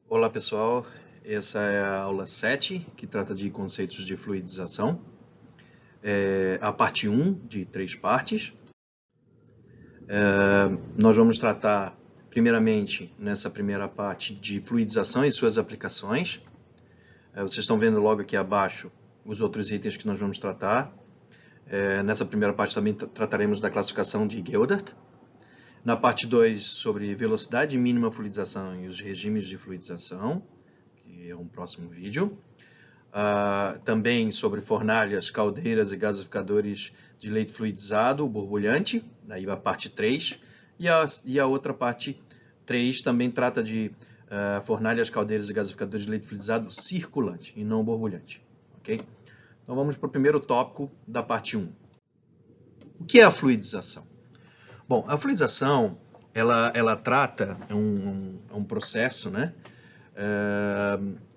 Olá pessoal, essa é a aula 7, que trata de conceitos de fluidização. É a parte 1 de 3 partes. Nós vamos tratar, primeiramente, nessa primeira parte, de fluidização e suas aplicações. Vocês estão vendo logo aqui abaixo os outros itens que nós vamos tratar. Nessa primeira parte também trataremos da classificação de Geldert. Na parte 2, sobre velocidade mínima fluidização e os regimes de fluidização, que é um próximo vídeo. Também sobre fornalhas, caldeiras e gasificadores de leite fluidizado, borbulhante, daí a parte 3. E a outra parte 3 também trata de fornalhas, caldeiras e gasificadores de leite fluidizado circulante e não borbulhante. Okay? Então vamos para o primeiro tópico da parte 1. O que é a fluidização? Bom, a fluidização, ela trata, é um processo, né,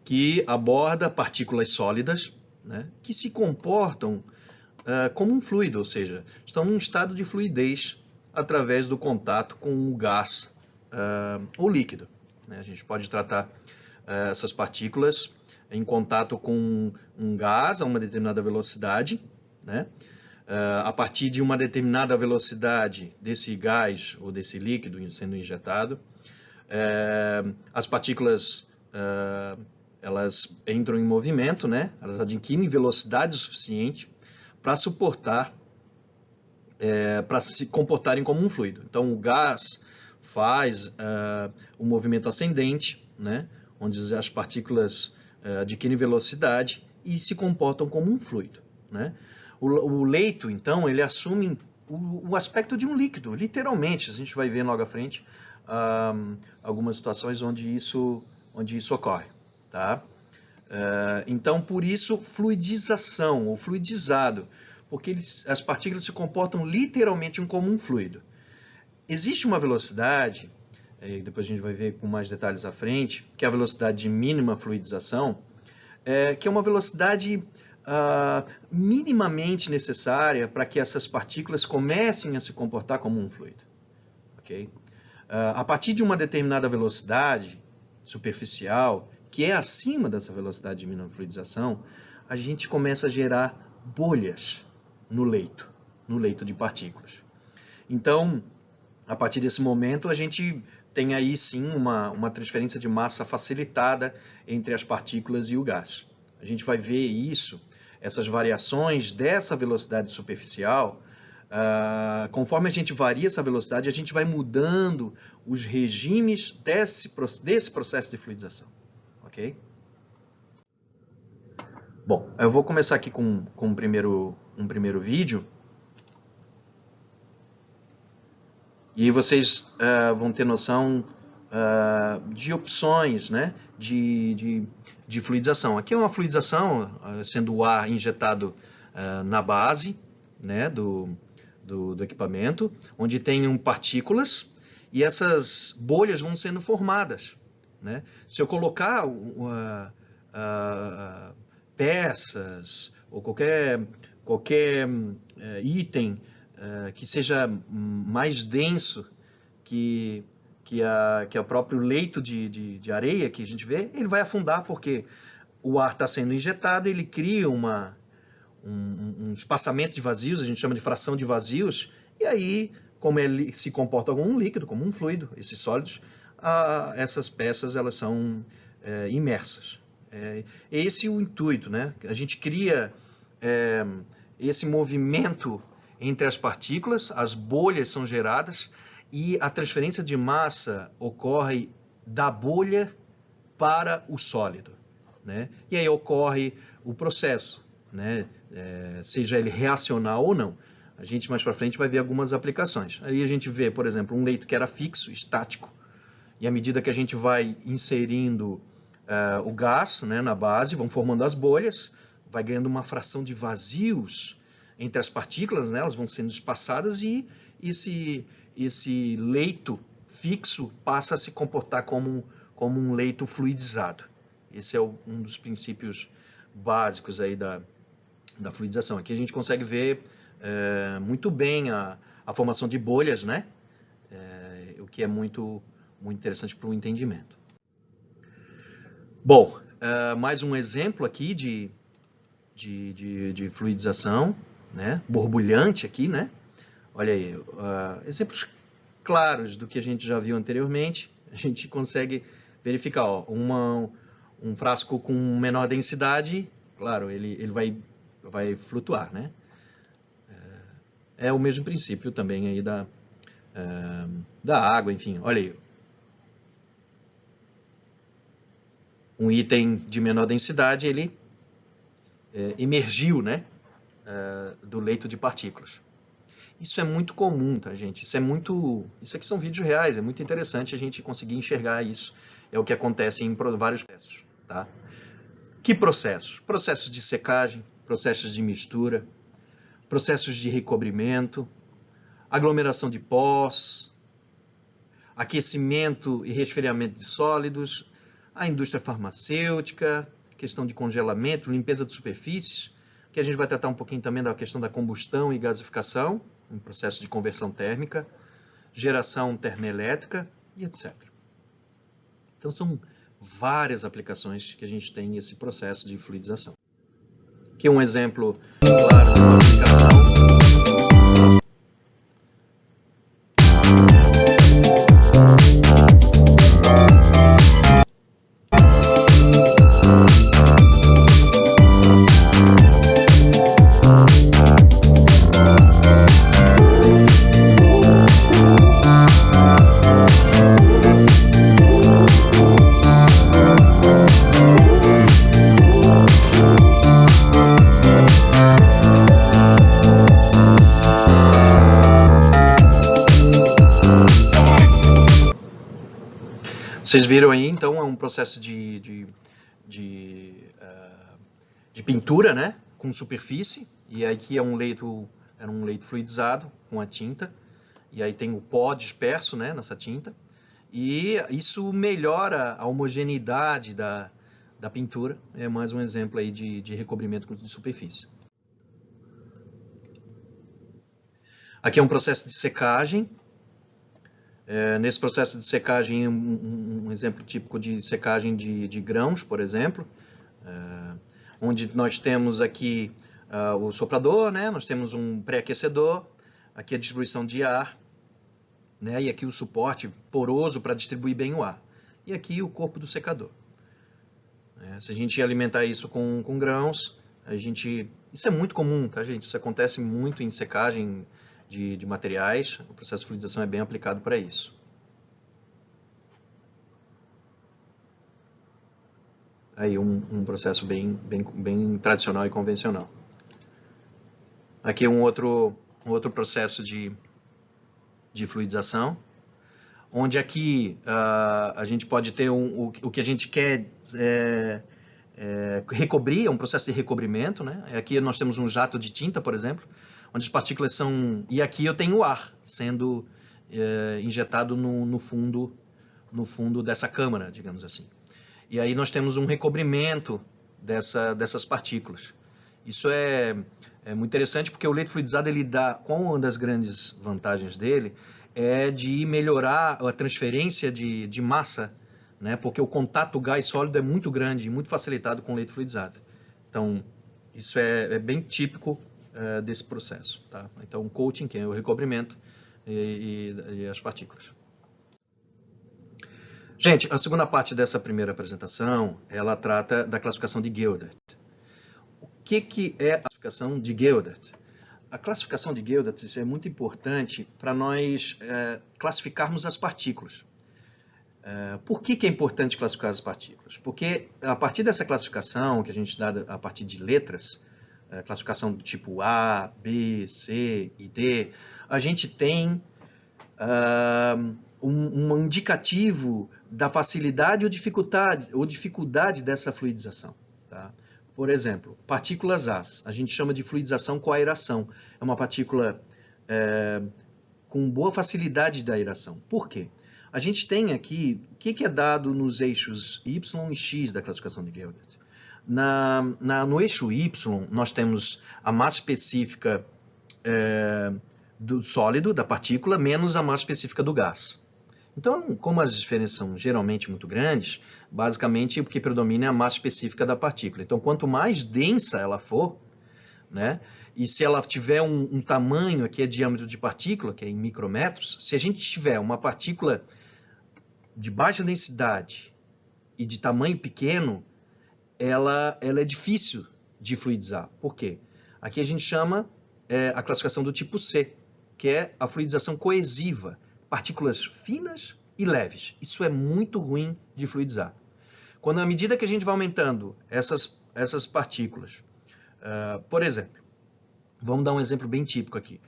que aborda partículas sólidas, né, que se comportam como um fluido, ou seja, estão em um estado de fluidez através do contato com o gás ou líquido. Né? A gente pode tratar essas partículas em contato com um gás a uma determinada velocidade, né? A partir de uma determinada velocidade desse gás ou desse líquido sendo injetado, as partículas elas entram em movimento, né? Elas adquirem velocidade suficiente para suportar, para se comportarem como um fluido. Então, o gás faz um movimento ascendente, né? Onde as partículas adquirem velocidade e se comportam como um fluido, né? O leito, então, ele assume o aspecto de um líquido, literalmente. A gente vai ver logo à frente algumas situações onde isso ocorre. Tá? Então, por isso, fluidização ou fluidizado, porque as partículas se comportam literalmente como um fluido. Existe uma velocidade, depois a gente vai ver com mais detalhes à frente, que é a velocidade de mínima fluidização, que é uma velocidade minimamente necessária para que essas partículas comecem a se comportar como um fluido. Okay? A partir de uma determinada velocidade superficial, que é acima dessa velocidade de mínima fluidização, a gente começa a gerar bolhas no leito de partículas. Então, a partir desse momento, a gente tem aí sim uma transferência de massa facilitada entre as partículas e o gás. A gente vai ver isso, essas variações dessa velocidade superficial, conforme a gente varia essa velocidade, a gente vai mudando os regimes desse processo de fluidização. Ok? Bom, eu vou começar aqui com um primeiro vídeo. E aí vocês vão ter noção de opções, né, de fluidização. Aqui é uma fluidização, sendo o ar injetado na base, né, do equipamento, onde tem partículas e essas bolhas vão sendo formadas. Né? Se eu colocar peças ou qualquer item que seja mais denso que o próprio leito de areia que a gente vê, ele vai afundar porque o ar está sendo injetado, ele cria um espaçamento de vazios, a gente chama de fração de vazios, e aí, como ele se comporta como um líquido, como um fluido, esses sólidos, essas peças elas são imersas. Esse é o intuito, né? A gente cria esse movimento entre as partículas, as bolhas são geradas e a transferência de massa ocorre da bolha para o sólido. Né? E aí ocorre o processo, né? Seja ele reacional ou não. A gente mais para frente vai ver algumas aplicações. Aí a gente vê, por exemplo, um leito que era fixo, estático, e à medida que a gente vai inserindo o gás, né, na base, vão formando as bolhas, vai ganhando uma fração de vazios entre as partículas, né, elas vão sendo espaçadas e esse leito fixo passa a se comportar como um leito fluidizado. Esse é um dos princípios básicos aí da fluidização. Aqui a gente consegue ver muito bem a formação de bolhas, né? O que é muito interessante para o entendimento. Bom, mais um exemplo aqui de fluidização, né? Borbulhante aqui, né? Olha aí, exemplos claros do que a gente já viu anteriormente. A gente consegue verificar, ó, um frasco com menor densidade, claro, ele vai flutuar, né? É o mesmo princípio também aí da água, enfim, olha aí. Um item de menor densidade, ele emergiu, né, do leito de partículas. Isso é muito comum, tá, gente? Isso aqui são vídeos reais, é muito interessante a gente conseguir enxergar isso. É o que acontece em vários processos, tá? Que processos? Processos de secagem, processos de mistura, processos de recobrimento, aglomeração de pós, aquecimento e resfriamento de sólidos, a indústria farmacêutica, questão de congelamento, limpeza de superfícies, que a gente vai tratar um pouquinho também da questão da combustão e gasificação, um processo de conversão térmica, geração termoelétrica e etc. Então são várias aplicações que a gente tem nesse processo de fluidização. Aqui é um exemplo claro de uma aplicação. Vocês viram aí, então, é um processo de pintura, né, com superfície, e aqui era um leito fluidizado com a tinta, e aí tem o pó disperso, né, nessa tinta, e isso melhora a homogeneidade da pintura, é mais um exemplo aí de recobrimento de superfície. Aqui é um processo de secagem. Nesse processo de secagem, um exemplo típico de secagem de grãos, por exemplo, onde nós temos aqui o soprador, né? Nós temos um pré-aquecedor, aqui a distribuição de ar, né? E aqui o suporte poroso para distribuir bem o ar. E aqui o corpo do secador. Se a gente alimentar isso com grãos, isso é muito comum, tá, gente? Isso acontece muito em secagem de materiais, o processo de fluidização é bem aplicado para isso. Aí um processo bem tradicional e convencional. Aqui um outro processo de fluidização, onde aqui a gente pode ter o que a gente quer recobrir, é um processo de recobrimento, né? Aqui nós temos um jato de tinta, por exemplo, onde as partículas são... E aqui eu tenho o ar sendo injetado no fundo dessa câmara, digamos assim. E aí nós temos um recobrimento dessas partículas. Isso é muito interessante porque o leito fluidizado, ele dá, com uma das grandes vantagens dele, é de melhorar a transferência de massa, né? Porque o contato gás sólido é muito grande e muito facilitado com o leito fluidizado. Então, isso é bem típico desse processo, tá? Então, o coating, que é o recobrimento e as partículas. Gente, a segunda parte dessa primeira apresentação, ela trata da classificação de Geodert. O que é a classificação de Geodert? A classificação de Geodert é muito importante para nós classificarmos as partículas. Por que é importante classificar as partículas? Porque a partir dessa classificação, que a gente dá a partir de letras, classificação do tipo A, B, C e D, a gente tem um indicativo da facilidade ou dificuldade dessa fluidização. Tá? Por exemplo, partículas As, a gente chama de fluidização com aeração. É uma partícula com boa facilidade da aeração. Por quê? A gente tem aqui, o que é dado nos eixos Y e X da classificação de Geodert? No eixo Y, nós temos a massa específica do sólido, da partícula, menos a massa específica do gás. Então, como as diferenças são geralmente muito grandes, basicamente o que predomina é a massa específica da partícula. Então, quanto mais densa ela for, né, e se ela tiver um tamanho, aqui é diâmetro de partícula, que é em micrometros, se a gente tiver uma partícula de baixa densidade e de tamanho pequeno, ela é difícil de fluidizar. Por quê? Aqui a gente chama a classificação do tipo C, que é a fluidização coesiva, partículas finas e leves. Isso é muito ruim de fluidizar. Quando, à medida que a gente vai aumentando essas partículas, por exemplo, vamos dar um exemplo bem típico aqui,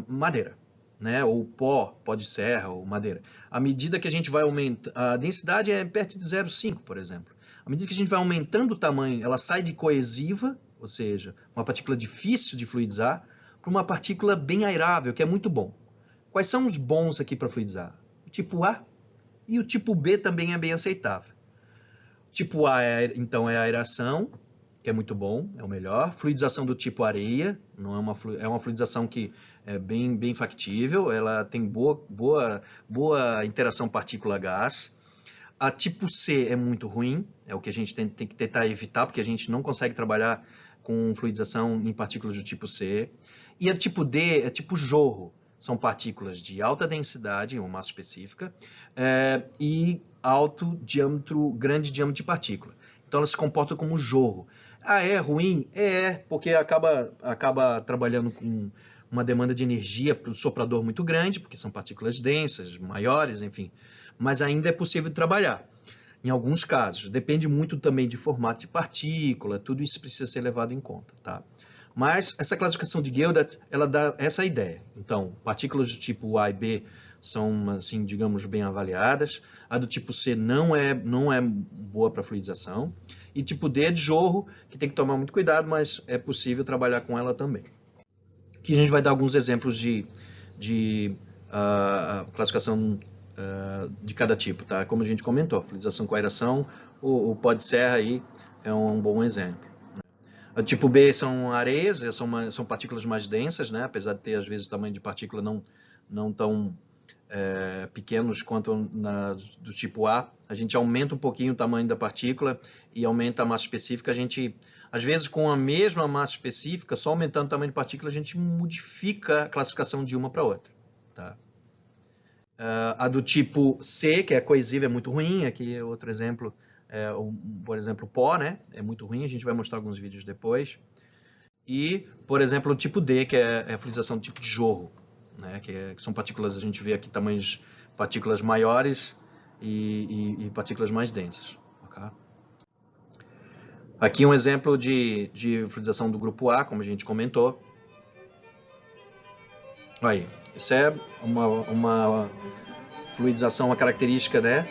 madeira, né? Ou pó de serra, ou madeira. À medida que a gente vai aumentando, a densidade é perto de 0,5, por exemplo. À medida que a gente vai aumentando o tamanho, ela sai de coesiva, ou seja, uma partícula difícil de fluidizar, para uma partícula bem airável, que é muito bom. Quais são os bons aqui para fluidizar? O tipo A e o tipo B também é bem aceitável. O tipo A, então, é a aeração, que é muito bom, é o melhor. Fluidização do tipo areia, não é uma fluidização que é bem factível, ela tem boa interação partícula-gás. A tipo C é muito ruim, é o que a gente tem que tentar evitar, porque a gente não consegue trabalhar com fluidização em partículas do tipo C. E a tipo D é tipo jorro, são partículas de alta densidade, uma massa específica, e grande diâmetro de partícula. Então elas se comportam como jorro. É ruim? Porque acaba trabalhando com uma demanda de energia para o soprador muito grande, porque são partículas densas, maiores, enfim. Mas ainda é possível trabalhar, em alguns casos. Depende muito também de formato de partícula, tudo isso precisa ser levado em conta, tá? Mas essa classificação de Guildat, ela dá essa ideia. Então, partículas do tipo A e B são, assim, digamos, bem avaliadas. A do tipo C não é boa para fluidização. E tipo D é de jorro, que tem que tomar muito cuidado, mas é possível trabalhar com ela também. Aqui a gente vai dar alguns exemplos de classificação de cada tipo, tá? Como a gente comentou, fluidização com aeração, o pó de serra aí é um bom exemplo. O tipo B são areias, são partículas mais densas, né? Apesar de ter, às vezes, tamanho de partícula não tão pequenos quanto do tipo A. A gente aumenta um pouquinho o tamanho da partícula e aumenta a massa específica. A gente, às vezes, com a mesma massa específica, só aumentando o tamanho de partícula, a gente modifica a classificação de uma para outra. Tá? A do tipo C, que é coesiva, é muito ruim. Aqui é outro exemplo. Por exemplo, pó, né? É muito ruim, a gente vai mostrar alguns vídeos depois. E, por exemplo, o tipo D, que é a fluidização do tipo de jorro, né? Que são partículas, a gente vê aqui tamanhos, partículas maiores e partículas mais densas. Okay? Aqui um exemplo de fluidização do grupo A, como a gente comentou. Aí, isso é uma fluidização, uma característica, né?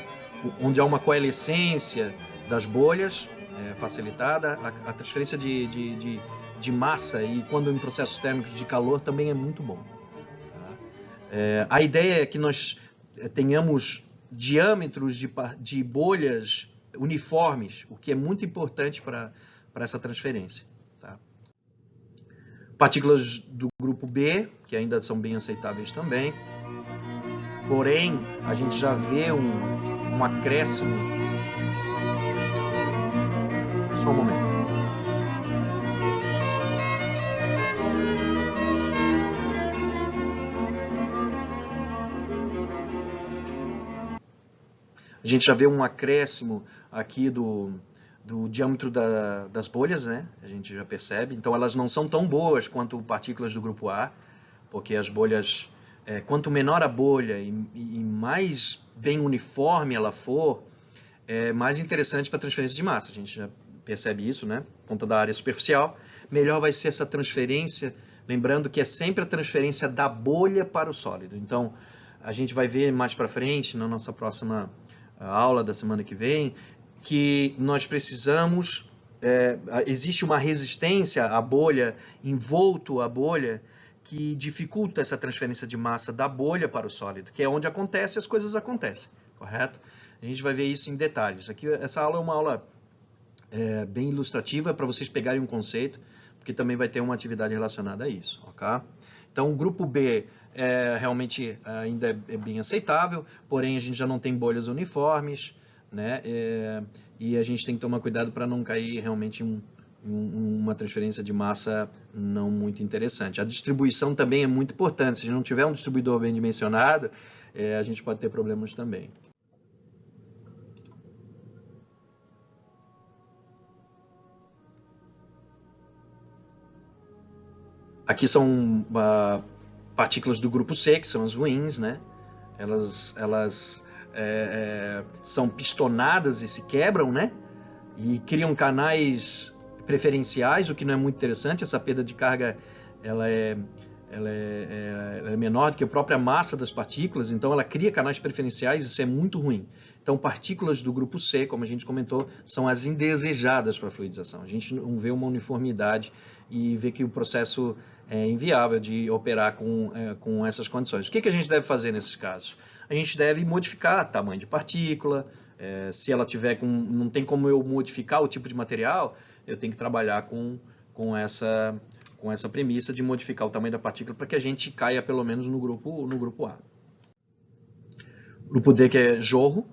Onde há uma coalescência das bolhas facilitada, a transferência de massa e quando em processos térmicos de calor também é muito bom. Tá? A ideia é que nós tenhamos diâmetros de bolhas uniformes, o que é muito importante para essa transferência. Tá? Partículas do grupo B, que ainda são bem aceitáveis também. Porém, a gente já vê um acréscimo. Só um momento. A gente já vê um acréscimo aqui do diâmetro das bolhas, né? A gente já percebe. Então, elas não são tão boas quanto partículas do grupo A, porque as bolhas, quanto menor a bolha e mais bem uniforme ela for, é mais interessante para a transferência de massa. A gente já percebe isso, né? Por conta da área superficial. Melhor vai ser essa transferência, lembrando que é sempre a transferência da bolha para o sólido. Então, a gente vai ver mais para frente, na nossa próxima aula da semana que vem, que nós precisamos, existe uma resistência à bolha, envolto à bolha, que dificulta essa transferência de massa da bolha para o sólido, que é onde as coisas acontecem, correto? A gente vai ver isso em detalhes. Aqui, essa aula é uma aula bem ilustrativa para vocês pegarem um conceito, porque também vai ter uma atividade relacionada a isso, ok? Então, o grupo B realmente ainda é bem aceitável, porém a gente já não tem bolhas uniformes, né? E a gente tem que tomar cuidado para não cair realmente em uma transferência de massa não muito interessante. A distribuição também é muito importante. Se a gente não tiver um distribuidor bem dimensionado, a gente pode ter problemas também. Aqui são partículas do grupo C, que são as ruins, né? Elas são pistonadas e se quebram, né? E criam canais preferenciais, o que não é muito interessante. Essa perda de carga ela é menor do que a própria massa das partículas, então ela cria canais preferenciais, isso é muito ruim. Então, partículas do grupo C, como a gente comentou, são as indesejadas para a fluidização. A gente não vê uma uniformidade e vê que o processo é inviável de operar com essas condições. O que a gente deve fazer nesses casos? A gente deve modificar o tamanho de partícula. Se ela tiver não tem como eu modificar o tipo de material, eu tenho que trabalhar com essa premissa de modificar o tamanho da partícula para que a gente caia pelo menos no grupo A. Grupo D, que é jorro,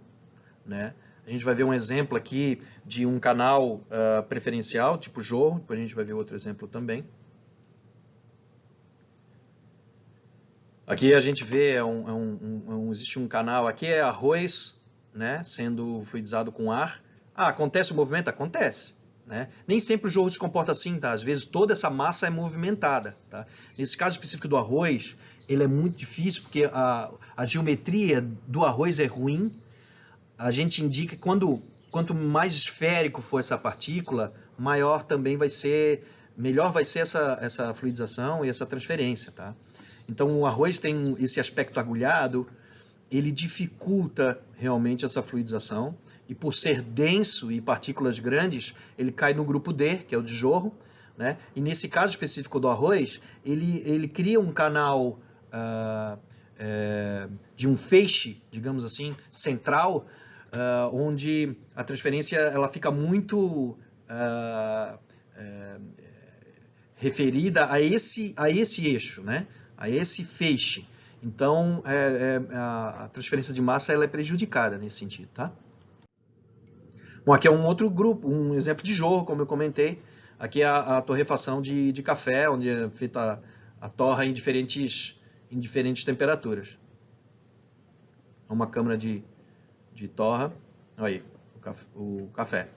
né? A gente vai ver um exemplo aqui de um canal preferencial, tipo jorro, depois a gente vai ver outro exemplo também. Aqui a gente vê, existe um canal aqui, é arroz, né, sendo fluidizado com ar. Acontece o movimento? Acontece. Né? Nem sempre o jorro se comporta assim, tá? Às vezes toda essa massa é movimentada. Tá? Nesse caso específico do arroz, ele é muito difícil porque a geometria do arroz é ruim. A gente indica que quanto mais esférico for essa partícula, melhor vai ser essa fluidização e essa transferência. Tá? Então o arroz tem esse aspecto agulhado, ele dificulta realmente essa fluidização. E por ser denso e partículas grandes, ele cai no grupo D, que é o de jorro. Né? E nesse caso específico do arroz, ele cria um canal de um feixe, digamos assim, central, onde a transferência ela fica muito referida a esse eixo, né? A esse feixe. Então, a transferência de massa ela é prejudicada nesse sentido. Tá? Bom, aqui é um outro grupo, um exemplo de jorro, como eu comentei. Aqui é a torrefação de café, onde é feita a torra em diferentes temperaturas. Uma câmara de torra. Olha aí, o café.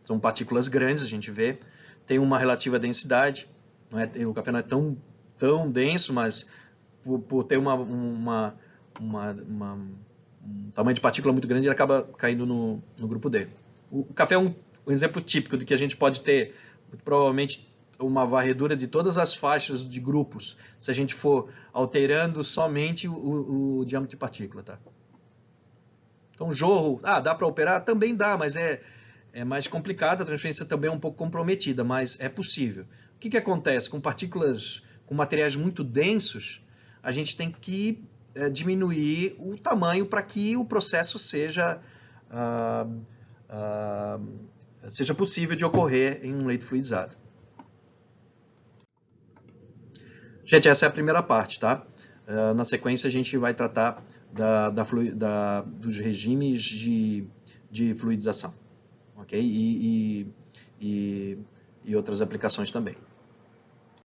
São partículas grandes, a gente vê. Tem uma relativa densidade. O café não é tão denso, mas por ter um tamanho de partícula muito grande, ele acaba caindo no grupo D. O café é um exemplo típico de que a gente pode ter, provavelmente, uma varredura de todas as faixas de grupos, se a gente for alterando somente o diâmetro de partícula. Tá? Então, jorro, dá para operar? Também dá, mas é mais complicado, a transferência também é um pouco comprometida, mas é possível. O que acontece? Com partículas, com materiais muito densos, a gente tem que diminuir o tamanho para que o processo seja possível de ocorrer em um leito fluidizado. Gente, essa é a primeira parte, tá? Na sequência, a gente vai tratar dos regimes de fluidização, ok? E outras aplicações também.